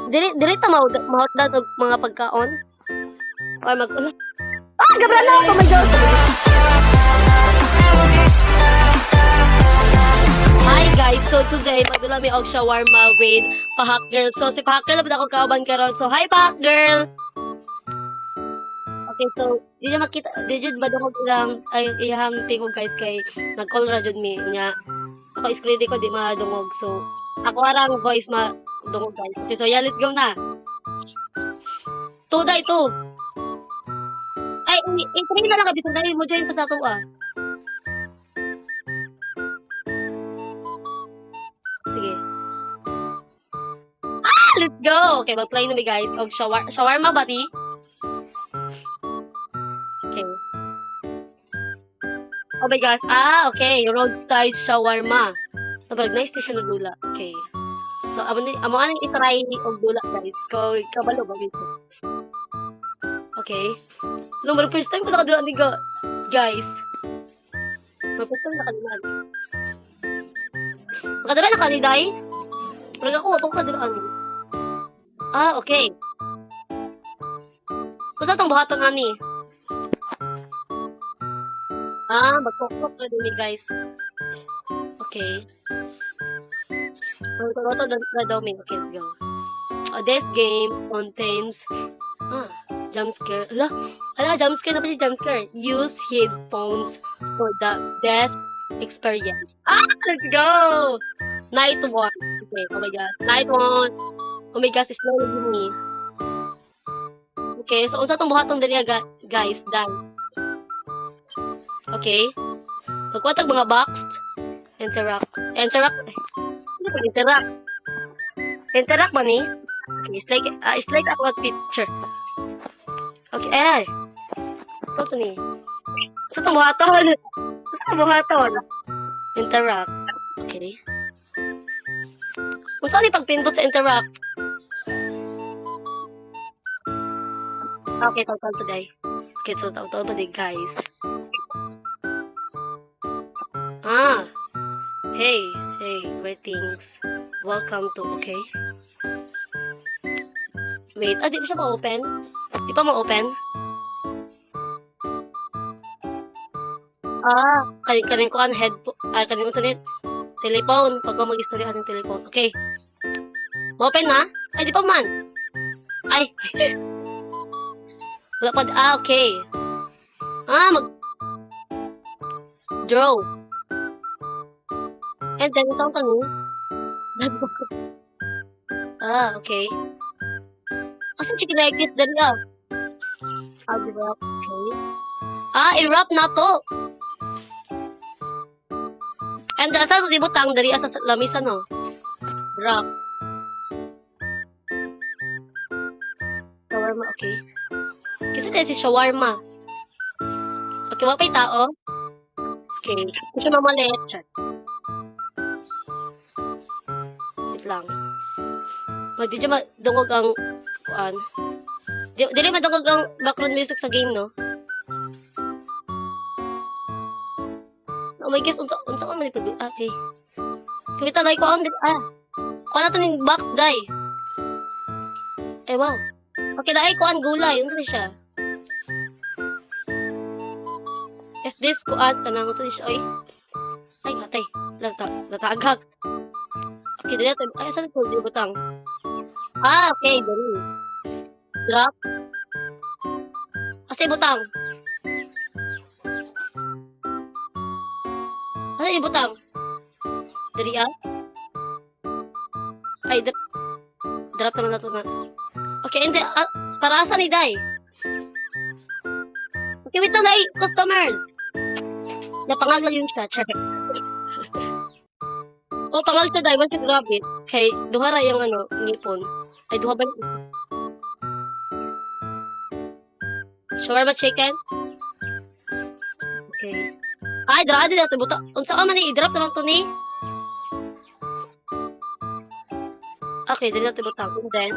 Dili ta mahotdog og mga pagkaon. Or mag-ulo. Ah, gabra na ako, my God. Hi guys, so today magdula mi og shawarma with Pahak Girl. So si Pahak Girl labad ako kauban karon. So hi Pahak Girl. Okay, so di na makita, di jud ba dako ilang ay iyang tingog guys kay nag-call ra jud mi nya. Ako screen ko di madungog. So ako arang voice madungog guys. Okay, so yeah, let's go na. Day to. Ay, i-try na lang ka dito dahil mo join pa sa ato ah. Sige. Ah, let's go! Okay, mag-play na mi guys. Og shawarma ba ti? Okay. Oh my gosh. Ah, okay. Roadside shawarma. Nabarag nice siya na dula. Okay. So, amo anong i-try og dula guys. Kabalo ba dito? Okay. Lumbar first time ko nakadula ni guys. First time nakadula. Nakadula na kaniday? Pero ako, wapang kadulaan ni. Ah, okay. Kusa itong buhaton nga ni? Ah, magkukok na din guys. Okay. Roto na daw mi. Okay, let's go. This game contains jump scare. Jump scare na pa siya, jump scare. Use headphones for the best experience. Ah, let's go! Night 1. Okay, oh my god. Night 1. Oh my gosh, it's not me. Okay, so unsa tong buhaton diri guys, done. Okay. Pagkuha mga boxed. Interact. Interact ba ni? Okay, it's like about picture. Okay, so ito ni. So itong buhaton. Interact. Okay. Kung saan pagpindot sa interact? Okay, total today. Okay, so total ba di guys? Hey, greetings. Welcome to, okay. Wait, di pa siya ma-open? Di pa ma-open? Kanin ko ang headphone, kanin ko sa net. Telephone, pag ko mag-istorya ng telephone. Okay. Ma-open na? Ay, di pa man. Ay. Wala pa, okay. Draw. And then, itong tanong. Okay. Asan siya kinagit dali diba? Okay. I-wrap na to. And asa sa dibutang dari asa sa lamisa no? Wrap. Shawarma, okay. Kasi tayo si shawarma. Okay, wapay tao. Okay. Kasi mamalit. Chat. Wait lang. Di dyan madungog ang kuan. Dili madungog ang background music sa game, no? Oh my gosh, unsa man man ipag okay. Kumita like ko ang kuan nato ning box dai. Wow. Okay, dai kuan gulay, unsa ni siya? Is this kuan kanang unsa ni siya oy? Ay, atay. Latagak. Okay, dili natin. Ay, saan ko di butang? Okay, dali. Drop. Asa butang? Asa butang? Dali Ay, drop naman na to na. Okay, hindi. Para asa ni Day? Okay, wait na customers. Napangagal yung siya. Pangal sa Day, man siya grabe. Kay, duhara yung ngipon. Ay, duha ba yung shawarma chicken? Okay. Ay, dra din nato buta. Unsa ka man i-drop na lang to ni? Okay, dili nato buta. And then,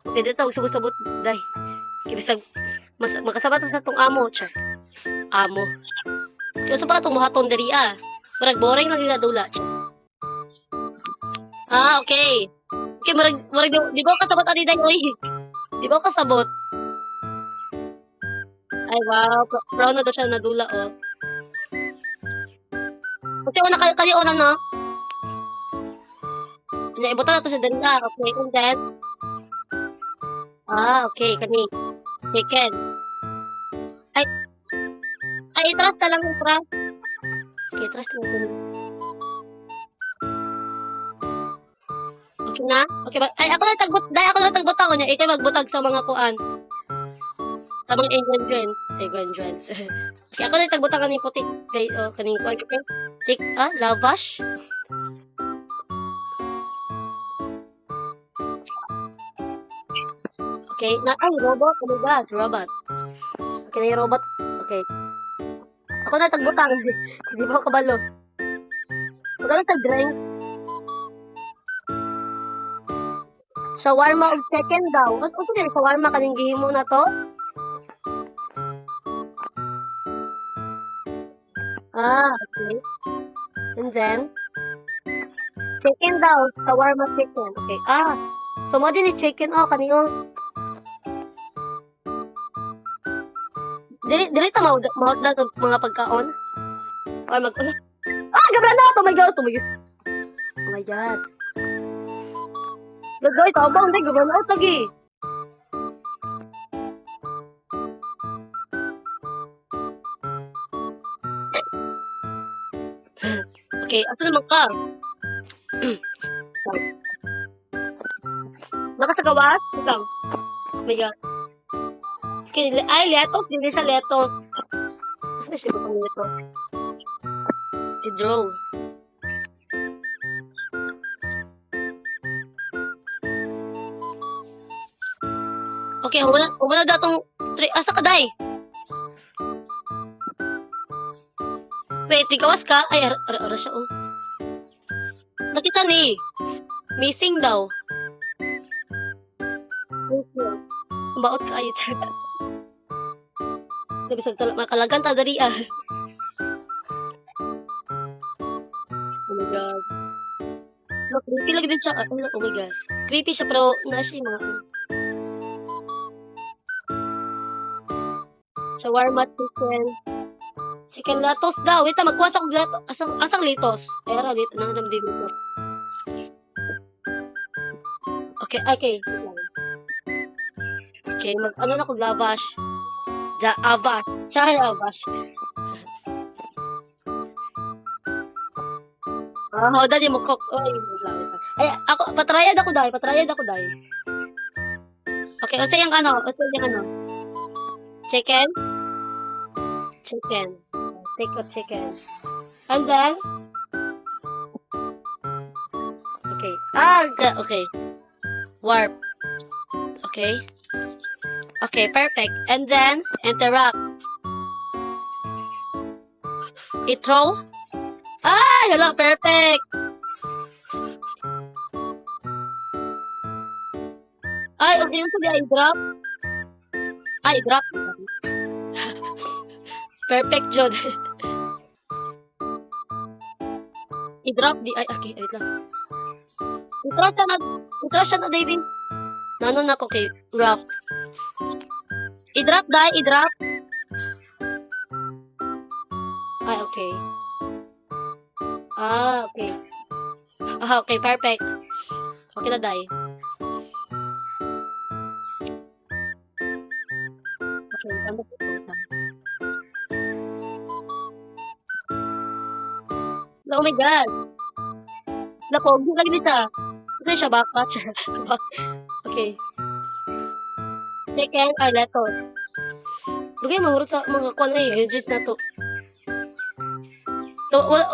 okay, dito sabot-sabot Day. Kaya bisag makasabat sa tong amo, char. Amo. Kaya sa pa itong buhaton diri Marag boring lang nila dula. Okay. Okay, marag di ba kasabot ani day oy? Di ba kasabot? Ay wow, proud na daw siya nadula oh. Okay, una kani una no. Nya ibutan na to siya dali okay, and then okay kani chicken. Ay i-trust ka lang trust. Okay, trust mo kani. Okay na? Okay ba? Ay ako lang tagbut, day ako lang tagbutang ko niya. Ikaw magbutag sa mga kuan, sa mga ingredients. Okay, ako lang tagbutang kaning puti kay kaning kuan okay. Lavash. Okay, na ay robot, oh my God, robot. Okay, na yung robot. Okay. Ako na tagbutang. Hindi ba ako kabalo? Wala na tag-drink. Shawarma og chicken daw. Ano din shawarma kaning gihimo na to? Okay. And then chicken daw, shawarma chicken. Okay. So mo din ni chicken kani oh. Dili ta maud na og mga pagkaon. Or mag gabra na oh my God, oh my God. Oh my God. Gagawin tabang day gabra na lagi. Okay, ato naman ka. Nakasagawas? Ikaw. Oh my God. Okay, lettuce. Hindi siya lettuce. Mas na siya butang lettuce. I-draw. Okay, humana daw tong asa ka, day? Wait, tigawas ka? Ay, ara siya, oh. Nakita ni. Missing daw. Baot ka ayo, tsaka. Sabi sa makalagan ta dari ah. Oh my God. Creepy lagi din siya. Oh my gosh. Creepy siya pero na siya yung mga shawarma chicken. Chicken latos daw. Wait, magkuha sa kong latos. Asang litos? Ay, ara, nang din dito. Okay. Okay, ano na kong lavash. Avash. Char avash. How dali mo cook? Ay, ako, patrayad ako dahil. Okay, o yung ano? Chicken? Take a chicken. And then? Okay. Okay. Warp. Okay. Okay, perfect. And then, interrupt. I-throw? Hello, perfect. Okay, yung sabi, i-drop. I-drop. Perfect, Jod. I-drop di, okay, wait lang. I-throw siya na, David. Nanon ako kay wrap. I-drop, i-drop. Okay. Okay. Okay, perfect. Okay na, Day. Okay, tama po. Oh my God. Pogi lagi din siya. Kasi siya baka. Okay. Chicken or lettuce. Dugay mahurot sa mga kwan ingredients na to. Wala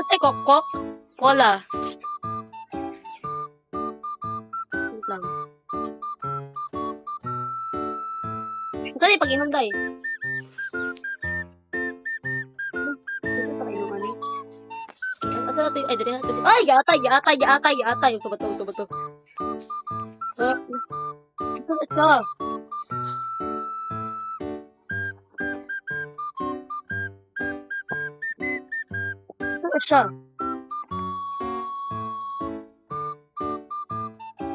tayo kokok. Cola. Wait lang. Saan yung pag-inom dahi? Ito pa kainuman eh. Asa na ito yung, dali na ito. Ay, yaatay. Yung subato. Ito na siya. Ito na siya.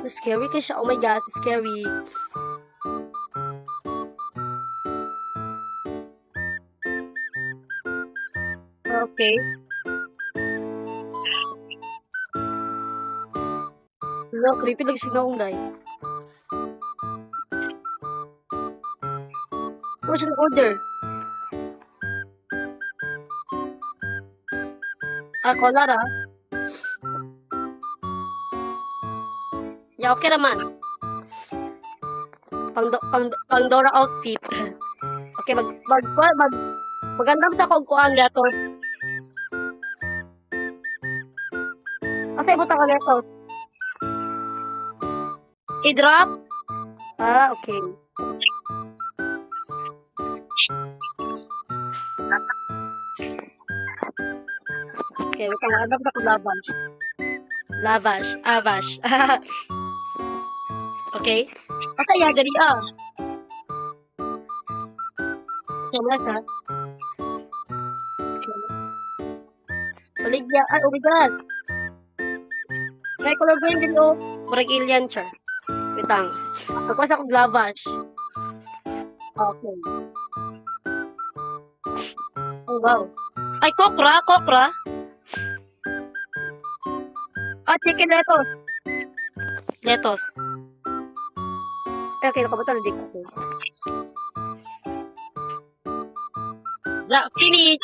Scary ka siya. Oh my gosh, scary. Okay. Wala, creepy lang siya akong day. Ano siya order? Collar ah. Yeah, okay naman. Pang Dora outfit. Okay, magandang sa kong kuang letters. Asa ibutang ka letters? I-drop? Okay. Okay, wait lang. Magandang sa kong lavash. Avash. Okay. Asa ya, dali ah. Okay, wala siya. Okay. Baligya. Ay, oh my God. May color green din oh. Murag alien siya. Wait lang. Magkuha sa akong lavash. Okay. Oh, wow. Ay, kokra. Chicken lettuce. Okay, nakabata na din ako. Finish.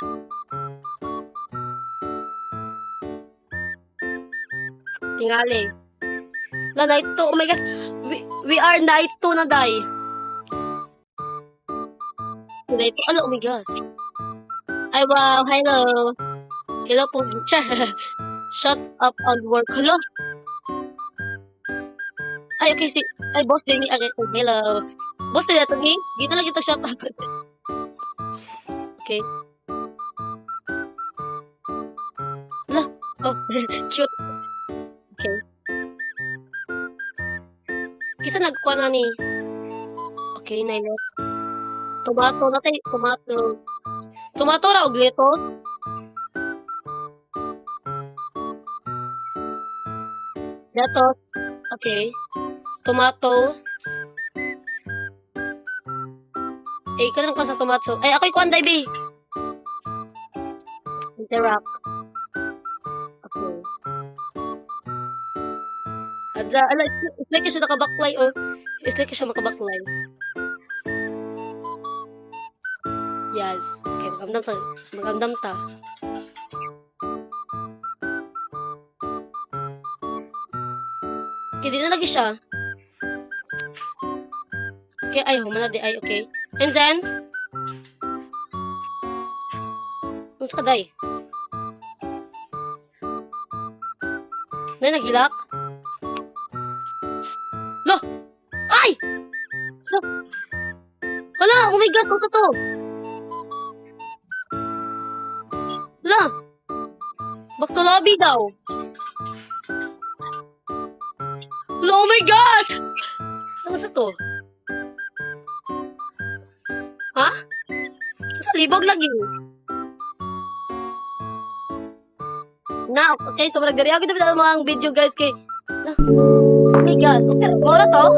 Tingali. Night 2. Oh my gosh. We are night 2 na, day. Night 2. Oh my gosh. Ay, wow. Hello po. Shut up and work. Hello. Ay, okay. Ay, boss din ni. Hello. Boss din ito ni. Di na lang ito shut up. Okay. Hala. Oh, cute. Okay. Kisa nagkuha na ni. Okay, nailot. Tomato na tayo. Tomato ra og lettuce. Lettuce. Okay. Tomato. Ikaw lang ko sa tomato. Ay, ako'y kuhan, Daibi. Interact. Okay. It's like siya nakabaklay, oh. It's like siya makabaklay. Yes. Okay, magamdam ta. Okay, di na lagi siya. Okay, ay, humana di ay, okay. And then, ano ka, day? Naghilak? Lo! Ay! Lo! Hala! Oh my God! Ano to? Hala! Back to lobby daw. Hala! Oh my God! Ano sa to? Ha? Sa libog lagi. Na, okay. So, magdari ako dapat ang mga video, guys, kay... Oh my gosh. Okay, mora to?